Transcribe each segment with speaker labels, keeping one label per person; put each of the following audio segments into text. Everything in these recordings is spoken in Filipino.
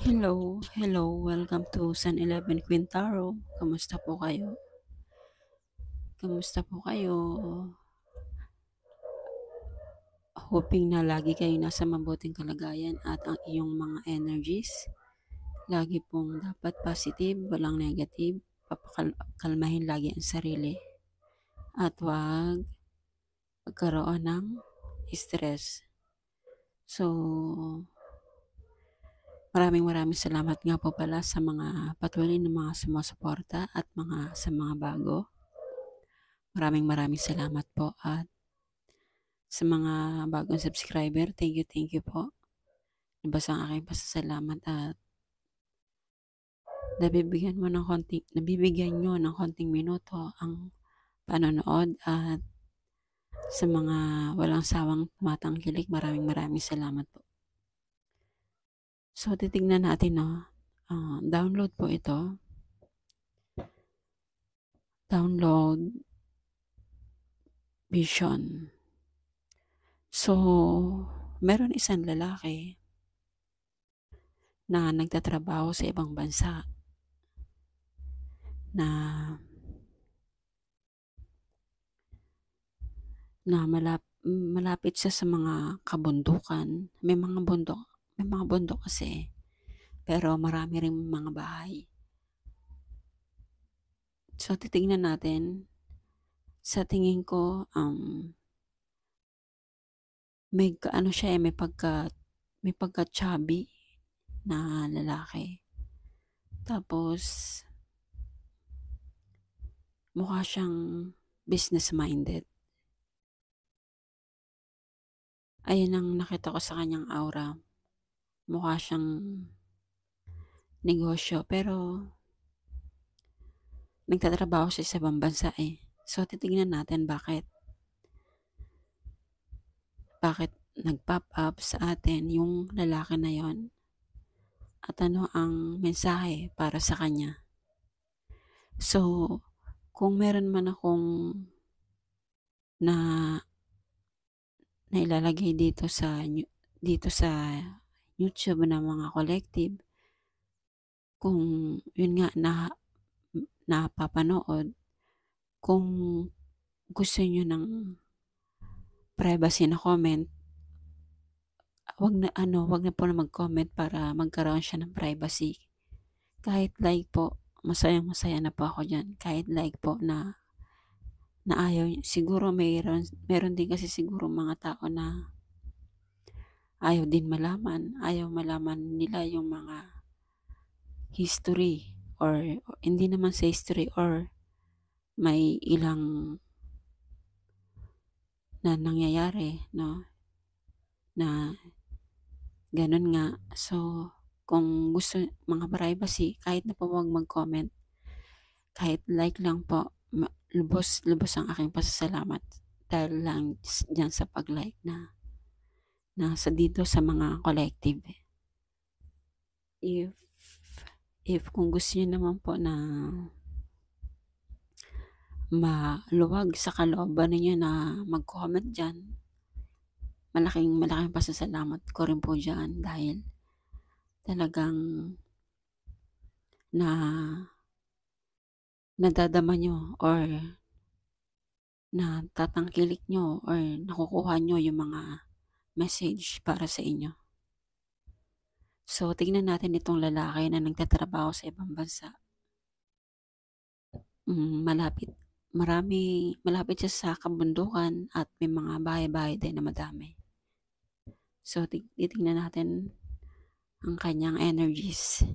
Speaker 1: Hello, welcome to San 11 Quintaro. Kamusta po kayo? Kamusta po kayo? Hoping na lagi kayo nasa mabuting kalagayan at ang iyong mga energies lagi pong dapat positive, walang negative. Papakalmahin lagi ang sarili at wag magkaroon ng stress. So, maraming salamat nga po pala sa mga patuloy na mga sumusuporta at sa mga bago. Maraming salamat po at sa mga bagong subscriber, thank you po. Lubos ang aking pasasalamat at nabibigyan nyo ng konting minuto ang panonood at sa mga walang sawang tumatangkilik, maraming salamat po. So, titignan natin, download po ito. Download Vision. So, meron isang lalaki na nagtatrabaho sa ibang bansa na malapit siya sa mga kabundukan. May mga bundok kasi, pero marami ring mga bahay. So, titignan natin. Sa tingin ko, may pagka-chubby na lalaki. Tapos, mukha siyang business-minded. Ayun ang nakita ko sa kanyang aura. Mukha siyang negosyo, pero nagtatrabaho siya sa ibang bansa eh. So, titignan natin bakit nag-pop up sa atin yung lalaki na yon at ano ang mensahe para sa kanya. So, kung meron man akong na ilalagay dito sa YouTube na mga collective, kung yun nga napapanood, kung gusto nyo ng privacy na comment, wag na po na mag-comment para magkaroon siya ng privacy. Kahit like po, masaya na po ako dyan. Kahit like po na ayaw, siguro meron din kasi siguro mga tao na ayaw malaman nila yung mga history or hindi naman sa history or may ilang na nangyayari, no? Na ganun nga. So, kung gusto mga privacy, kahit na po wag mag-comment, kahit like lang po, lubos ang aking pasasalamat dahil lang dyan sa pag-like na nasa dito sa mga collective. If kung gusto niyo naman po na maluwag sa kalooban ninyo na mag-comment dyan, malaking pasasalamat ko rin po dyan dahil talagang nadadama nyo or natatangkilik nyo or nakukuha nyo yung mga message para sa inyo. So, tingnan natin itong lalaki na nagtatrabaho sa ibang bansa. Malapit siya sa kabundukan at may mga bahay-bahay din na madami. So, titingnan natin ang kanyang energies.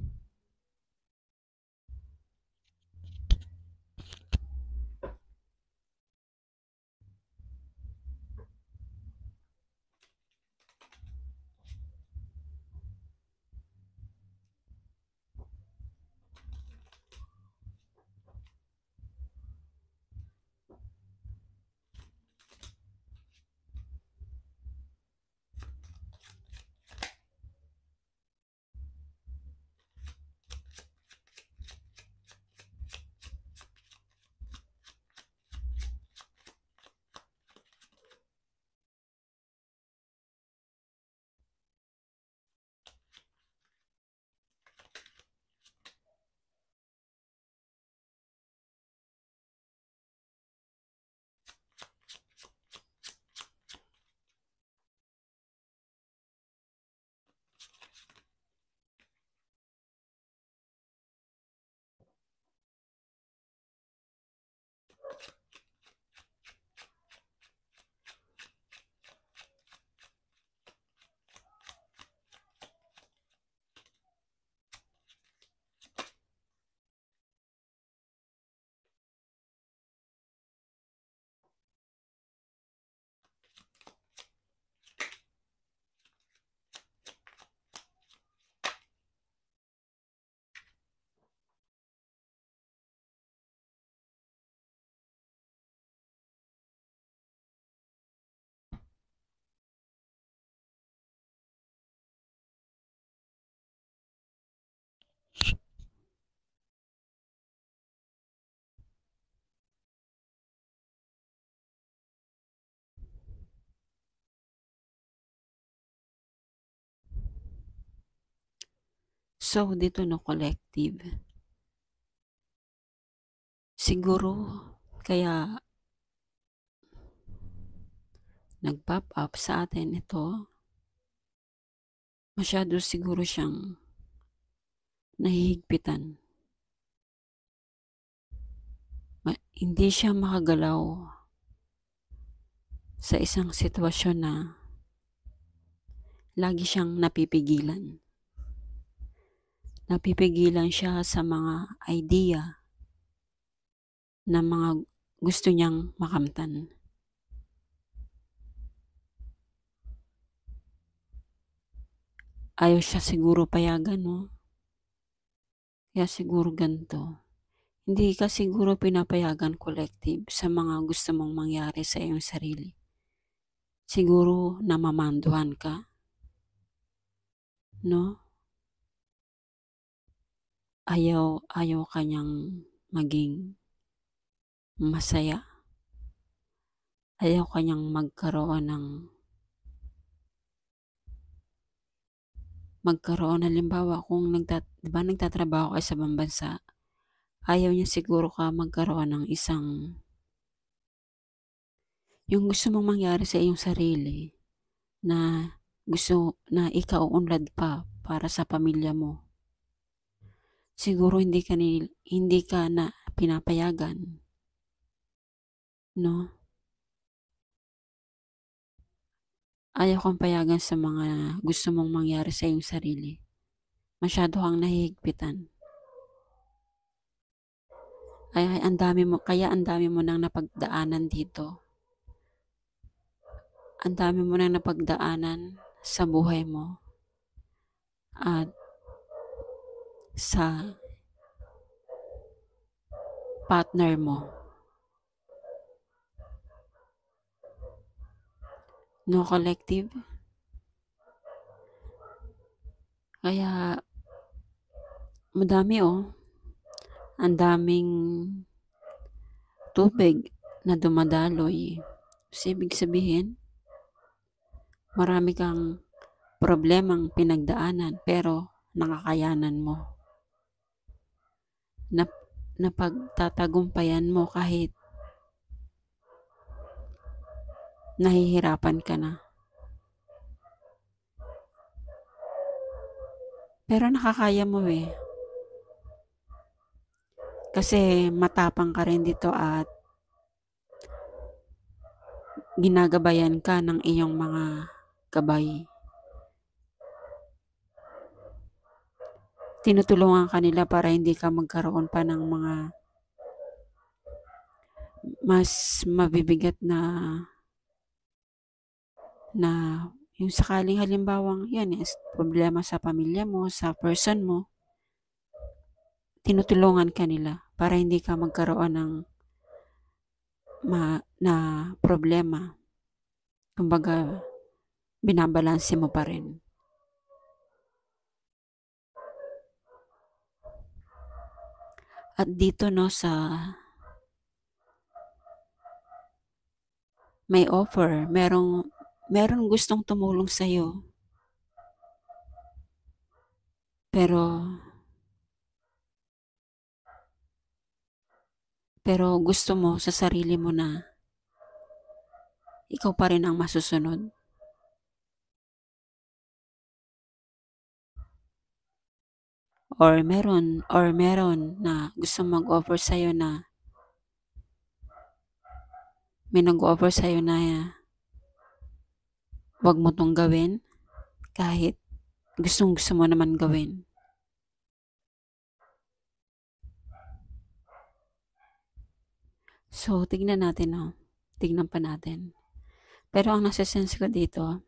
Speaker 1: So, dito no, collective. Siguro, kaya nag-pop up sa atin ito, masyado siguro siyang nahihigpitan. Hindi siya makagalaw sa isang sitwasyon na lagi siyang napipigilan. Napipigilan siya sa mga idea na mga gusto niyang makamtan. Ayaw siya siguro payagan, no? Kaya siguro ganito. Hindi ka siguro pinapayagan collective sa mga gusto mong mangyari sa iyong sarili. Siguro namamanduhan ka, no? Ayaw kanyang maging masaya. Ayaw kanyang magkaroon halimbawa kung nagtatrabaho ka sa ibang bansa, ayaw niya siguro ka magkaroon ng yung gusto mong mangyari sa iyong sarili na gusto na ikaw unlad pa para sa pamilya mo. Siguro hindi ka na pinapayagan, no? Ayaw kang payagan sa mga gusto mong mangyari sa iyong sarili. Masyado kang nahihigpitan. Kaya ang dami mo nang napagdaanan dito. Ang dami mo nang napagdaanan sa buhay mo at sa partner mo. No, collective? Kaya madami ang daming tubig na dumadaloy. So, ibig sabihin, marami kang problemang pinagdaanan pero nakakayanan mo. Napagtatagumpayan mo kahit nahihirapan ka na. Pero nakakaya mo kasi matapang ka rin dito at ginagabayan ka ng iyong mga gabay. Tinutulungan ka nila para hindi ka magkaroon pa ng mga mas mabibigat na yung sakaling halimbawang yan is problema sa pamilya mo, sa person mo, tinutulungan ka nila para hindi ka magkaroon ng na problema. Kumbaga, binabalanse mo pa rin. At dito may offer, merong gustong tumulong sa iyo. Pero gusto mo sa sarili mo na ikaw pa rin ang masusunod. Or meron na gusto mag-offer sa iyo na may nag-offer sa iyo na wag mo tong gawin kahit gusto mo naman gawin. So, tignan natin tignan pa natin. Pero ang nasa-sense ko dito,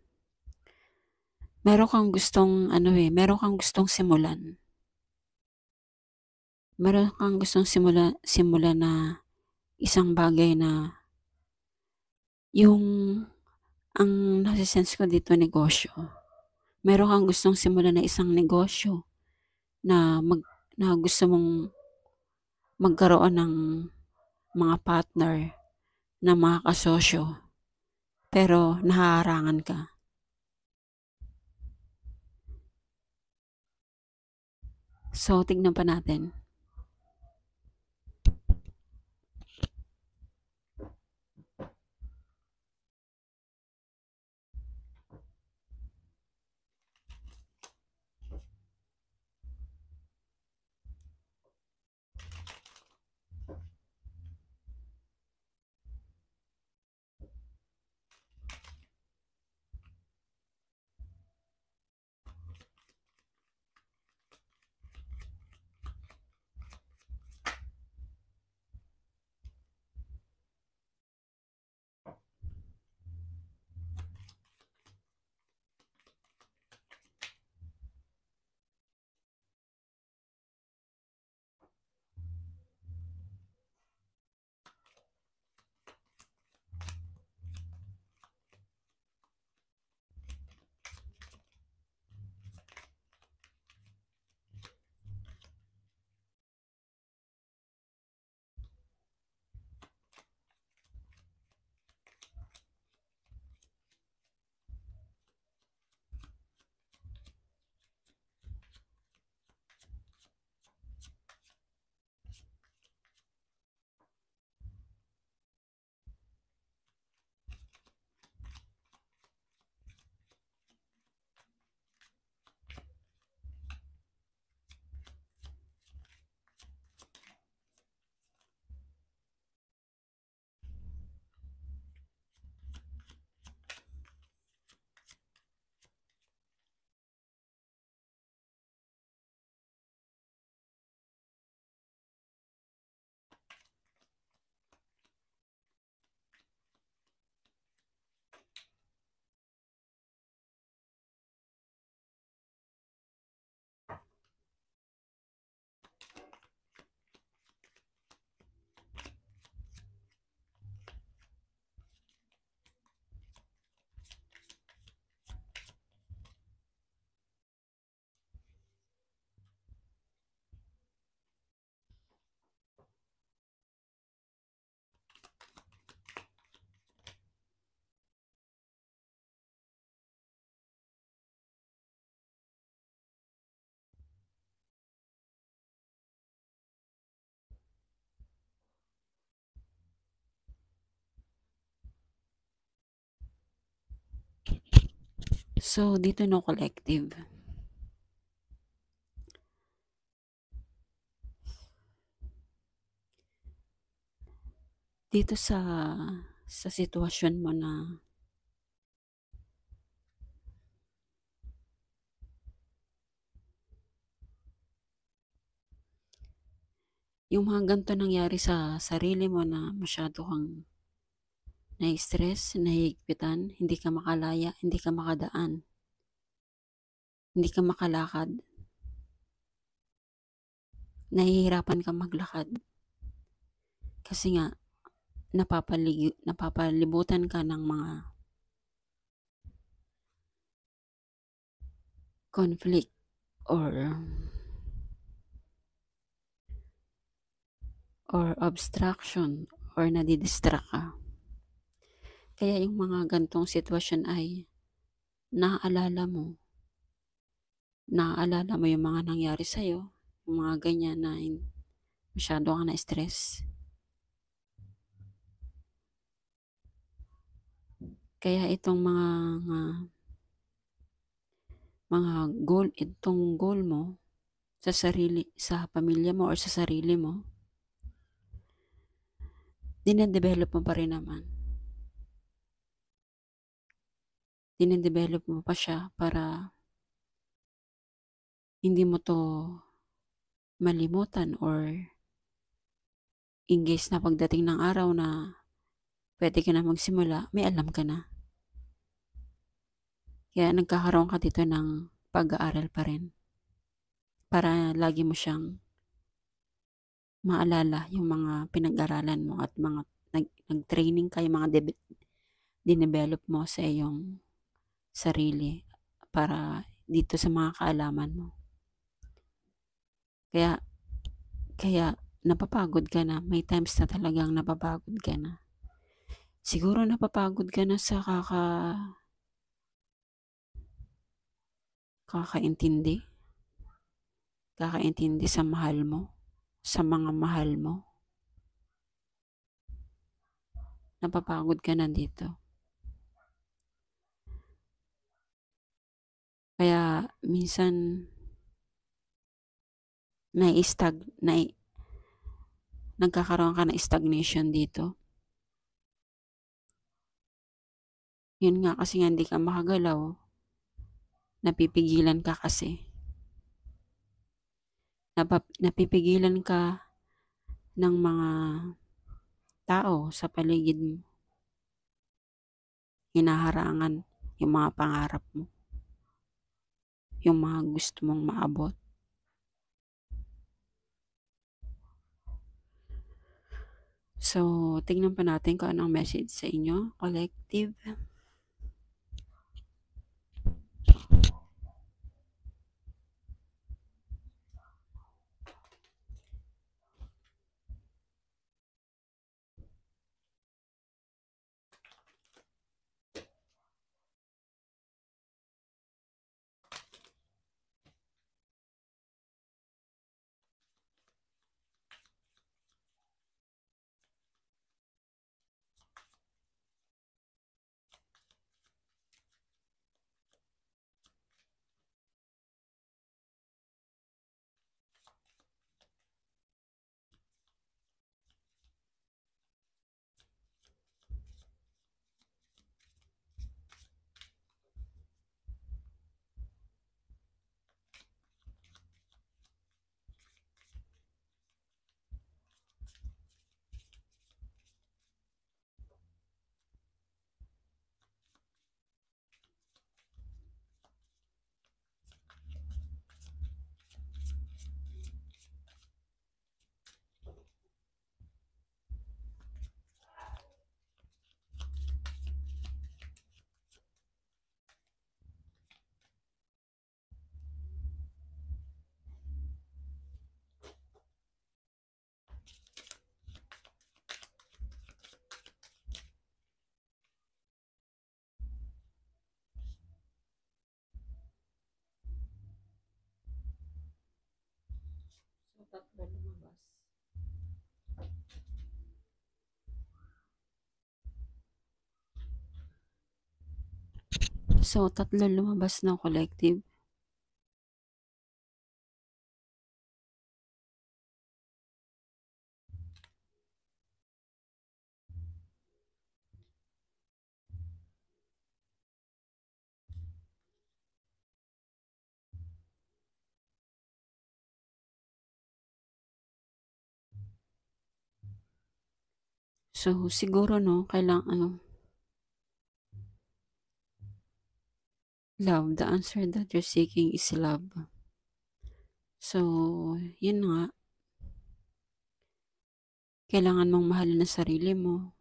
Speaker 1: meron kang gustong simulan. Meron kang gustong simulan na isang bagay na ang nasa-sense ko dito negosyo. Meron kang gustong simulan na isang negosyo na gusto mong magkaroon ng mga partner na mga kasosyo pero nahaharangan ka. So, tignan pa natin. So, dito no collective. Dito sa sitwasyon mo na yung mga ganito nangyari sa sarili mo na masyado kang na-stress, nahihigpitan, hindi ka makalaya, hindi ka makadaan, hindi ka makalakad, nahihirapan ka maglakad kasi nga napapalibutan ka ng mga conflict or obstruction or nadidistract ka. Kaya yung mga gantong sitwasyon ay naaalala mo yung mga nangyari sa'yo, yung mga ganyan na masyado ka na-stress. Kaya itong itong goal mo sa pamilya mo or sa sarili mo, dinedevelop mo pa rin naman. Dinedevelop mo pa siya para hindi mo to malimutan or in case na pagdating ng araw na pwede ka na magsimula, may alam ka na. Kaya nagkakaroon ka dito ng pag-aaral pa rin para lagi mo siyang maalala yung mga pinag-aralan mo at mga nag-training ka, yung mga dinevelop mo sa iyong sarili para dito sa mga kaalaman mo. Kaya napapagod ka na. May times na talagang napapagod ka na. Siguro napapagod ka na sa kakaintindi, pagkakaintindi sa mahal mo, sa mga mahal mo. Napapagod ka na dito. Kaya minsan nagkakaroon ka ng stagnation dito. Yun nga kasi nga hindi ka makagalaw, napipigilan ka kasi. Napipigilan ka ng mga tao sa paligid mo. Hinaharangan yung mga pangarap mo, yung mga gusto mong maabot. So, tingnan pa natin kung anong message sa inyo, collective. So, tatlo lumabas ng collective. So, siguro no, kailangan love. The answer that you're seeking is love. So, yun nga. Kailangan mong mahalin ang sarili mo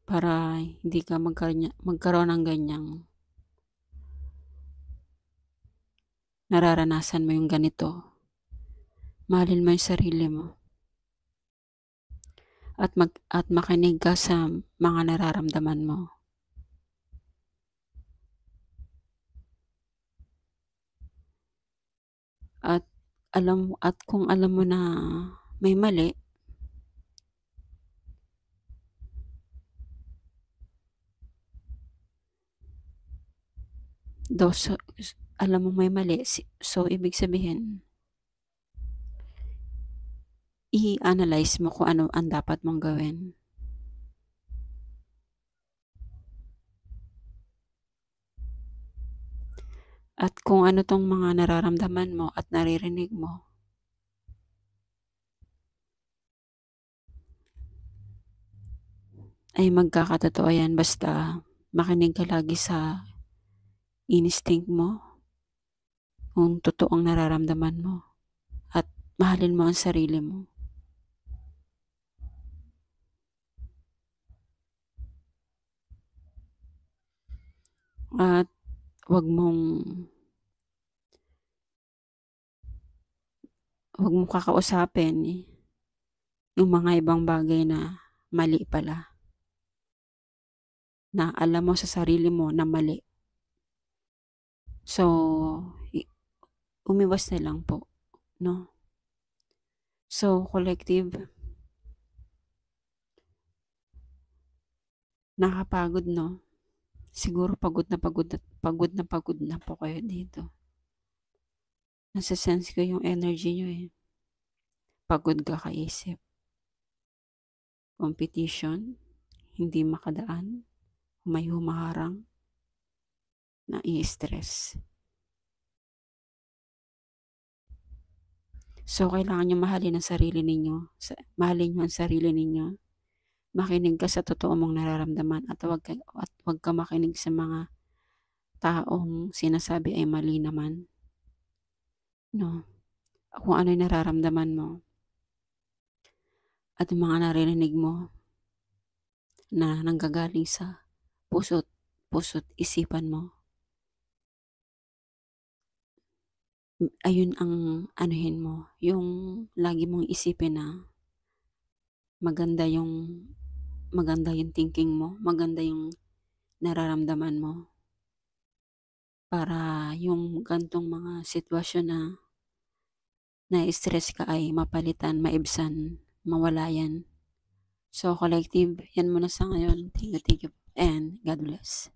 Speaker 1: para hindi ka magkaroon ng ganyang nararanasan mo yung ganito. Mahalin mo yung sarili mo. At makinig ka sa mga nararamdaman mo. At kung alam mo na may mali, alam mo may mali, so ibig sabihin, i-analyze mo kung ano ang dapat mong gawin. At kung ano tong mga nararamdaman mo at naririnig mo, ay magkakatotoo yan basta makinig ka lagi sa instinct mo, kung totoong nararamdaman mo, at mahalin mo ang sarili mo. At wag mong kakausapin yung mga ibang bagay na mali pala. Na alam mo sa sarili mo na mali. So, umiwas na lang po, 'no? So, collective, nakakapagod 'no? Siguro pagod na po kayo dito. Nase-sense ko yung energy niyo, eh. Pagod ka kaisip. Competition, hindi makadaan, may humaharang, nai-stress. So, kailangan niyong mahalin ang sarili ninyo, mahalin niyo ang sarili ninyo. Makinig ka sa totoo mong nararamdaman at huwag ka makinig sa mga taong sinasabi ay mali naman, 'no? Kung ano yung nararamdaman mo at yung mga naririnig mo na nanggagaling sa puso't isipan mo, ayun ang anuhin mo, yung lagi mong isipin na maganda yung maganda yung thinking mo, maganda yung nararamdaman mo para yung gan'tong mga sitwasyon na na-stress ka ay mapalitan, maibsan, mawala yan. So, collective, yan muna sa ngayon. Thank you and God bless.